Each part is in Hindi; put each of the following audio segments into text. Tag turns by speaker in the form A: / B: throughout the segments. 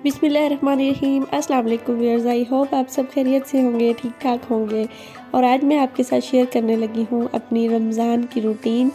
A: बिस्मिल्लाहिर्रहमानिर्रहीम। अस्सलाम वालेकुम व्यूअर्स, आई होप आप सब खैरियत से होंगे, ठीक ठाक होंगे। और आज मैं आपके साथ शेयर करने लगी हूँ अपनी रमज़ान की रूटीन,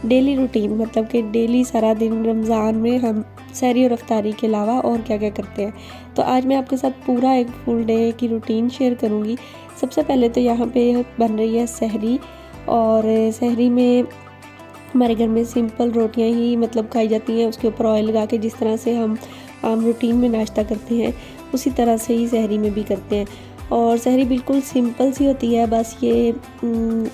A: डेली रूटीन, मतलब कि डेली सारा दिन रमज़ान में हम सहरी और अफ्तारी के अलावा और क्या क्या करते हैं। तो आज मैं आपके साथ पूरा एक फुल डे की रूटीन शेयर करूँगी। सबसे पहले तो यहाँ पे बन रही है सहरी, और सहरी में हमारे घर में सिंपल रोटियां ही मतलब खाई जाती हैं, उसके ऊपर ऑयल लगा के, जिस तरह से हम आम रूटीन में नाश्ता करते हैं उसी तरह से ही सहरी में भी करते हैं। और सहरी बिल्कुल सिंपल सी होती है, बस ये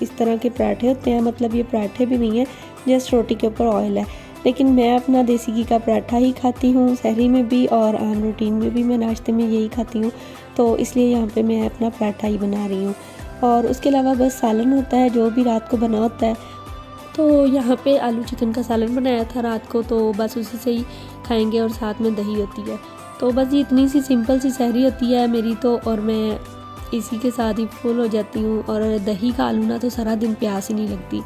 A: इस तरह के पराठे होते हैं, मतलब ये पराठे भी नहीं है, जस्ट रोटी के ऊपर ऑयल है। लेकिन मैं अपना देसी घी का पराठा ही खाती हूँ सहरी में भी, और आम रूटीन में भी मैं नाश्ते में यही खाती हूँ, तो इसलिए यहाँ पे मैं अपना पराठा ही बना रही हूँ। और उसके अलावा बस सालन होता है जो भी रात को बना होता है। तो यहाँ पे आलू चिकन का सालन बनाया था रात को, तो बस उसी से ही खाएंगे, और साथ में दही होती है। तो बस ये इतनी सी सिंपल सी सहरी होती है मेरी तो, और मैं इसी के साथ ही फुल हो जाती हूँ। और दही खा लूँ ना तो सारा दिन प्यास ही नहीं लगती,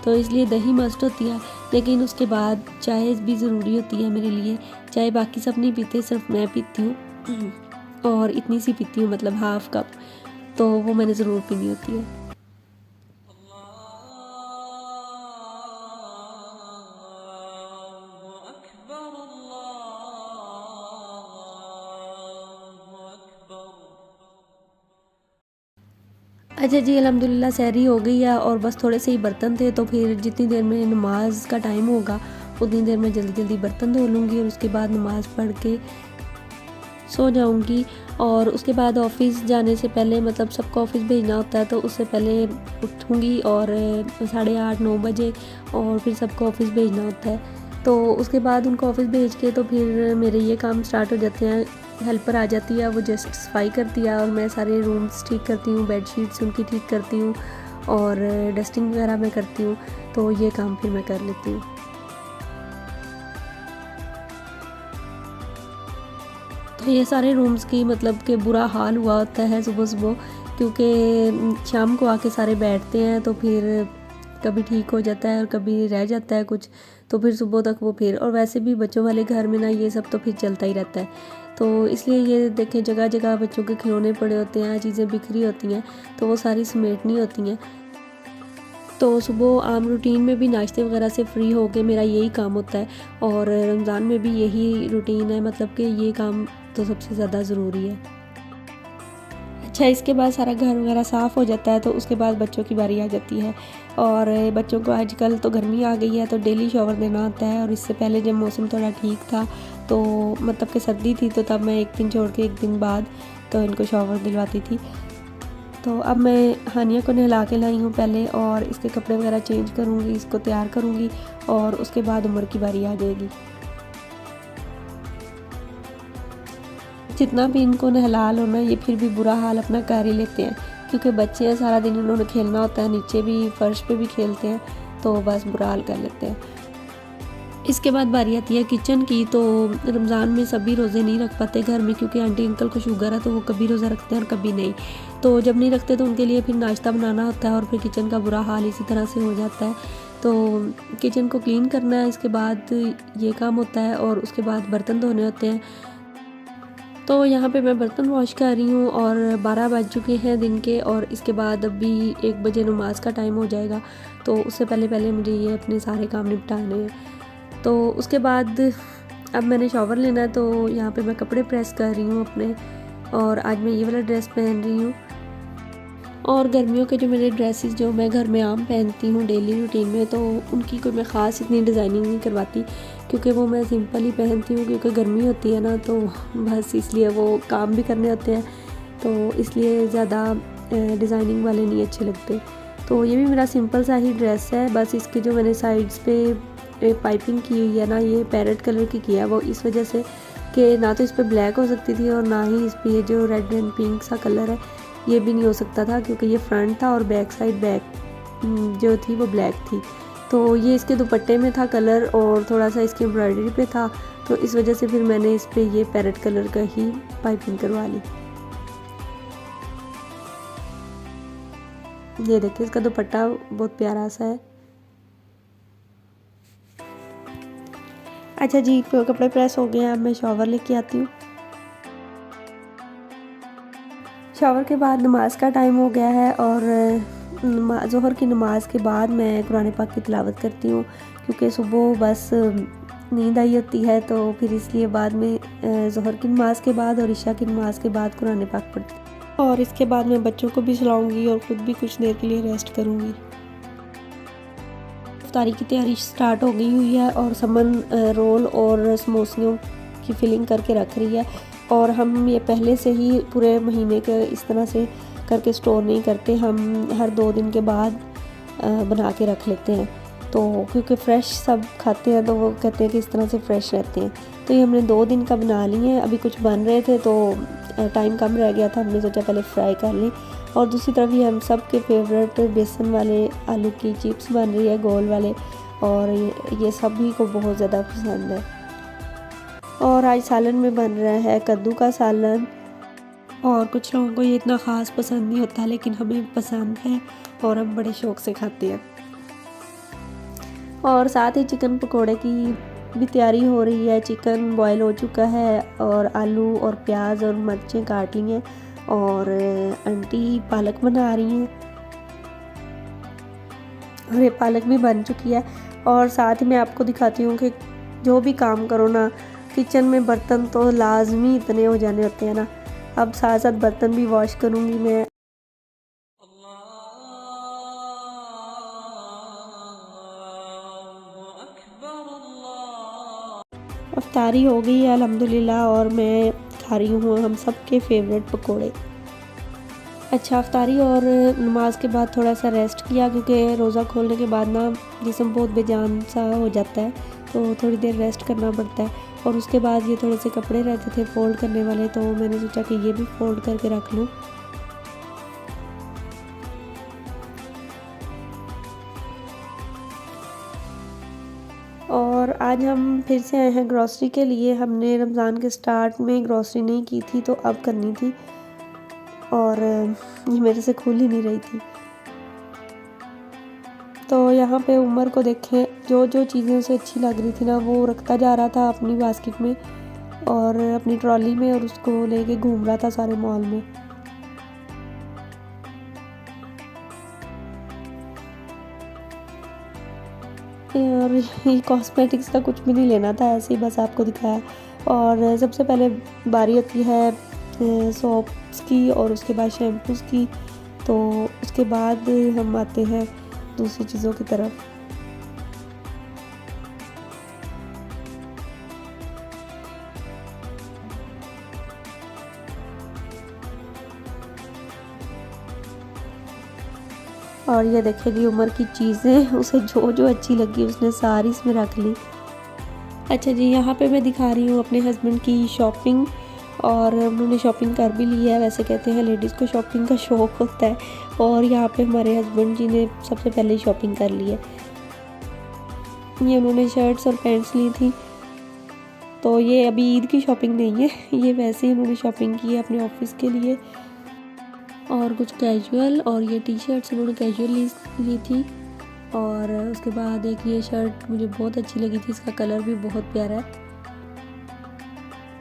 A: तो इसलिए दही मस्ट होती है। लेकिन उसके बाद चाय भी ज़रूरी होती है मेरे लिए। चाय बाकी सब नहीं पीते, सिर्फ मैं पीती हूँ, और इतनी सी पीती हूँ, मतलब हाफ़ कप, तो वो मैंने ज़रूर पीनी होती है। अच्छा जी, अल्हम्दुलिल्लाह सहरी हो गई है, और बस थोड़े से ही बर्तन थे, तो फिर जितनी देर में नमाज का टाइम होगा उतनी देर में जल्दी जल्दी बर्तन धो लूँगी, और उसके बाद नमाज पढ़ के सो जाऊँगी। और उसके बाद ऑफ़िस जाने से पहले, मतलब सबको ऑफ़िस भेजना होता है, तो उससे पहले उठूँगी, और 8:30-9 बजे, और फिर सबको ऑफ़िस भेजना होता है। तो उसके बाद उनको ऑफ़िस भेज के तो फिर मेरे ये काम स्टार्ट हो जाते हैं। हेल्पर आ जाती है, वो जस्ट सफाई करती है, और मैं सारे रूम्स ठीक करती हूँ, बेडशीट्स उनकी ठीक करती हूँ, और डस्टिंग वगैरह मैं करती हूँ, तो ये काम फिर मैं कर लेती हूँ। तो ये सारे रूम्स की मतलब कि बुरा हाल हुआ होता है सुबह सुबह, क्योंकि शाम को आके सारे बैठते हैं, तो फिर कभी ठीक हो जाता है और कभी रह जाता है कुछ, तो फिर सुबह तक वो फिर, और वैसे भी बच्चों वाले घर में ना ये सब तो फिर चलता ही रहता है। तो इसलिए ये देखें, जगह जगह बच्चों के खिलौने पड़े होते हैं, चीज़ें बिखरी होती हैं, तो वो सारी समेटनी होती हैं। तो सुबह आम रूटीन में भी नाश्ते वगैरह से फ्री हो के मेरा यही काम होता है, और रमज़ान में भी यही रूटीन है, मतलब कि ये काम तो सबसे ज़्यादा ज़रूरी है। अच्छा, इसके बाद सारा घर वगैरह साफ़ हो जाता है, तो उसके बाद बच्चों की बारी आ जाती है। और बच्चों को आजकल तो गर्मी आ गई है, तो डेली शॉवर देना होता है। और इससे पहले जब मौसम थोड़ा ठीक था, तो मतलब कि सर्दी थी, तो तब मैं एक दिन छोड़ के एक दिन बाद तो इनको शॉवर दिलवाती थी। तो अब मैं हानिया को नहला के लाई हूँ पहले, और इसके कपड़े वगैरह चेंज करूँगी, इसको तैयार करूँगी, और उसके बाद उमर की बारी आ जाएगी। जितना भी इनको नहला लो ना, ये फिर भी बुरा हाल अपना कर ही लेते हैं, क्योंकि बच्चे हैं, सारा दिन उन्होंने खेलना होता है, नीचे भी फर्श पे भी खेलते हैं, तो बस बुरा हाल कर लेते हैं। इसके बाद बारी आती है किचन की। तो रमज़ान में सभी रोज़े नहीं रख पाते घर में, क्योंकि आंटी अंकल को शुगर है, तो वो कभी रोज़ा रखते हैं और कभी नहीं। तो जब नहीं रखते तो उनके लिए फिर नाश्ता बनाना होता है, और फिर किचन का बुरा हाल इसी तरह से हो जाता है। तो किचन को क्लीन करना है, इसके बाद ये काम होता है, और उसके बाद बर्तन धोने होते हैं। तो यहाँ पे मैं बर्तन वॉश कर रही हूँ, और 12 बज चुके हैं दिन के, और इसके बाद अभी 1 बजे नमाज का टाइम हो जाएगा, तो उससे पहले पहले मुझे ये अपने सारे काम निपटाने हैं। तो उसके बाद अब मैंने शॉवर लेना है, तो यहाँ पे मैं कपड़े प्रेस कर रही हूँ अपने, और आज मैं ये वाला ड्रेस पहन रही हूँ। और गर्मियों के जो मेरे ड्रेसेस जो मैं घर में आम पहनती हूँ डेली रूटीन में, तो उनकी कोई मैं ख़ास इतनी डिज़ाइनिंग नहीं करवाती, क्योंकि वो मैं सिंपल ही पहनती हूँ, क्योंकि गर्मी होती है ना, तो बस इसलिए वो काम भी करने होते हैं, तो इसलिए ज़्यादा डिज़ाइनिंग वाले नहीं अच्छे लगते। तो ये भी मेरा सिंपल सा ही ड्रेस है, बस इसके जो मैंने साइड्स पे पाइपिंग की हुई है ना, ये पैरेट कलर की किया है, वो इस वजह से कि ना तो इस पर ब्लैक हो सकती थी, और ना ही इस पर ये जो रेड एंड पिंक सा कलर है ये भी नहीं हो सकता था, क्योंकि ये फ्रंट था और बैक साइड जो थी वो ब्लैक थी। तो ये इसके दुपट्टे में था कलर, और थोड़ा सा इसकी एम्ब्रॉयडरी पे था, तो इस वजह से फिर मैंने इस पे ये पैरेट कलर का ही पाइपिंग करवा ली। ये देखिए, इसका दुपट्टा बहुत प्यारा सा है। अच्छा जी, कपड़े प्रेस हो गए हैं, अब मैं शॉवर लेके आती हूँ। शावर के बाद नमाज का टाइम हो गया है और ज़ोहर की नमाज के बाद मैं कुरान पाक की तिलावत करती हूँ, क्योंकि सुबह बस नींद आई होती है, तो फिर इसलिए बाद में ज़ोहर की नमाज के बाद और इशा की नमाज के बाद कुरान पाक पढ़ती हूँ। और इसके बाद मैं बच्चों को भी सुलाऊंगी और ख़ुद भी कुछ देर के लिए रेस्ट करूँगी। इफ्तारी की तैयारी स्टार्ट हो गई हुई है और समन रोल और समोसियों की फिलिंग करके रख रही है। और हम ये पहले से ही पूरे महीने के इस तरह से करके स्टोर नहीं करते, हम हर 2 दिन के बाद बना के रख लेते हैं। तो क्योंकि फ़्रेश सब खाते हैं तो वो कहते हैं कि इस तरह से फ़्रेश रहते हैं। तो ये हमने 2 दिन का बना लिए हैं। अभी कुछ बन रहे थे तो टाइम कम रह गया था, हमने सोचा पहले फ्राई कर लें। और दूसरी तरफ ये हम सब के फेवरेट बेसन वाले आलू की चिप्स बन रही है, गोल वाले, और ये सभी को बहुत ज़्यादा पसंद है। और आज सालन में बन रहा है कद्दू का सालन, और कुछ लोगों को ये इतना ख़ास पसंद नहीं होता, लेकिन हमें पसंद है और हम बड़े शौक़ से खाते हैं। और साथ ही चिकन पकोड़े की भी तैयारी हो रही है। चिकन बॉयल हो चुका है और आलू और प्याज और मिर्चें काट ली हैं और आंटी पालक बना रही हैं और ये पालक भी बन चुकी है। और साथ ही मैं आपको दिखाती हूँ कि जो भी काम करो ना, किचन में बर्तन तो लाजमी इतने हो जाने होते हैं ना। अब साथ साथ बर्तन भी वॉश करूँगी मैं। इफ्तारी हो गई है अल्हम्दुलिल्लाह और मैं खा रही हूँ हम सब के फेवरेट पकोड़े। अच्छा, इफ्तारी और नमाज के बाद थोड़ा सा रेस्ट किया, क्योंकि रोज़ा खोलने के बाद ना जिस्म बहुत बेजान सा हो जाता है, तो थोड़ी देर रेस्ट करना पड़ता है। और उसके बाद ये थोड़े से कपड़े रहते थे फ़ोल्ड करने वाले, तो मैंने सोचा कि ये भी फ़ोल्ड करके रख लूँ। और आज हम फिर से आए हैं ग्रॉसरी के लिए। हमने रमज़ान के स्टार्ट में ग्रॉसरी नहीं की थी, तो अब करनी थी और ये मेरे से खुल ही नहीं रही थी। तो यहाँ पे उमर को देखें, जो जो चीज़ें उसे अच्छी लग रही थी ना, वो रखता जा रहा था अपनी बास्केट में और अपनी ट्रॉली में, और उसको लेके घूम रहा था सारे मॉल में। और ये कॉस्मेटिक्स का कुछ भी नहीं लेना था, ऐसे ही बस आपको दिखाया। और सबसे पहले बारी होती है सोप्स की और उसके बाद शैम्पूज़ की, तो उसके बाद हम आते हैं दूसरी चीज़ों की तरफ। और ये देखिए जी, उमर की चीज़ें उसे जो जो अच्छी लगी उसने सारी इसमें रख ली। अच्छा जी, यहाँ पे मैं दिखा रही हूँ अपने हस्बैंड की शॉपिंग, और उन्होंने शॉपिंग कर भी ली है। वैसे कहते हैं लेडीज़ को शॉपिंग का शौक़ होता है, और यहाँ पे हमारे हस्बैंड जी ने सबसे पहले ही शॉपिंग कर ली है। ये उन्होंने शर्ट्स और पैंट्स ली थी, तो ये अभी ईद की शॉपिंग नहीं है, ये वैसे ही उन्होंने शॉपिंग की है अपने ऑफिस के लिए। और कुछ कैजुअल, और ये टी शर्ट्स उन्होंने कैजुअल ली थी। और उसके बाद एक ये शर्ट मुझे बहुत अच्छी लगी थी, इसका कलर भी बहुत प्यारा है,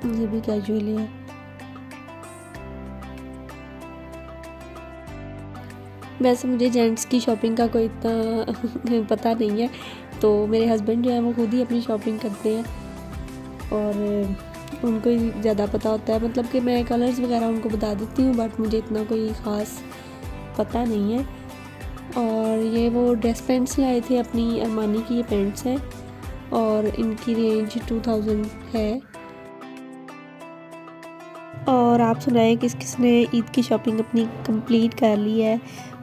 A: ये भी कैजुअल है। वैसे मुझे जेंट्स की शॉपिंग का कोई इतना पता नहीं है, तो मेरे हस्बैंड जो है वो खुद ही अपनी शॉपिंग करते हैं और उनको ही ज़्यादा पता होता है। मतलब कि मैं कलर्स वगैरह उनको बता देती हूँ, बट मुझे इतना कोई ख़ास पता नहीं है। और ये वो ड्रेस पैंट्स लाए थे अपनी अरमानी की, ये पैंट्स हैं और इनकी रेंज 2000 है। और आप सुनाएं किस किस ने ईद की शॉपिंग अपनी कंप्लीट कर ली है।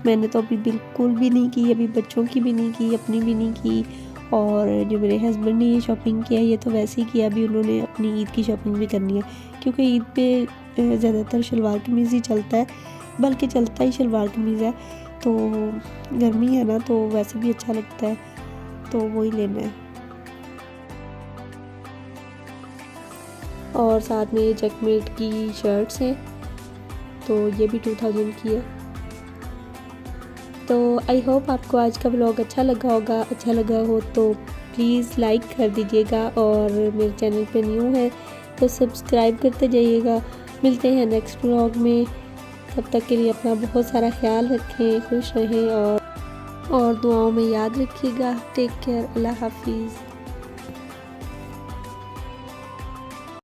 A: मैंने तो अभी बिल्कुल भी नहीं की, अभी बच्चों की भी नहीं की, अपनी भी नहीं की। और जो मेरे हस्बैंड ने ये शॉपिंग किया, ये तो वैसे ही किया, अभी उन्होंने अपनी ईद की शॉपिंग भी करनी है, क्योंकि ईद पे ज़्यादातर शलवार कमीज़ ही चलता है, बल्कि चलता ही शलवार कमीज़ है। तो गर्मी है ना, तो वैसे भी अच्छा लगता है, तो वही लेना है। और साथ में ये चेकमेट की शर्ट्स हैं, तो ये भी 2000 की है। तो आई होप आपको आज का व्लॉग अच्छा लगा होगा। अच्छा लगा हो तो प्लीज़ लाइक कर दीजिएगा, और मेरे चैनल पे न्यू है तो सब्सक्राइब करते जाइएगा। मिलते हैं नेक्स्ट व्लॉग में, तब तक के लिए अपना बहुत सारा ख्याल रखें, खुश रहें और दुआओं में याद रखिएगा। टेक केयर, अल्लाह हाफिज़।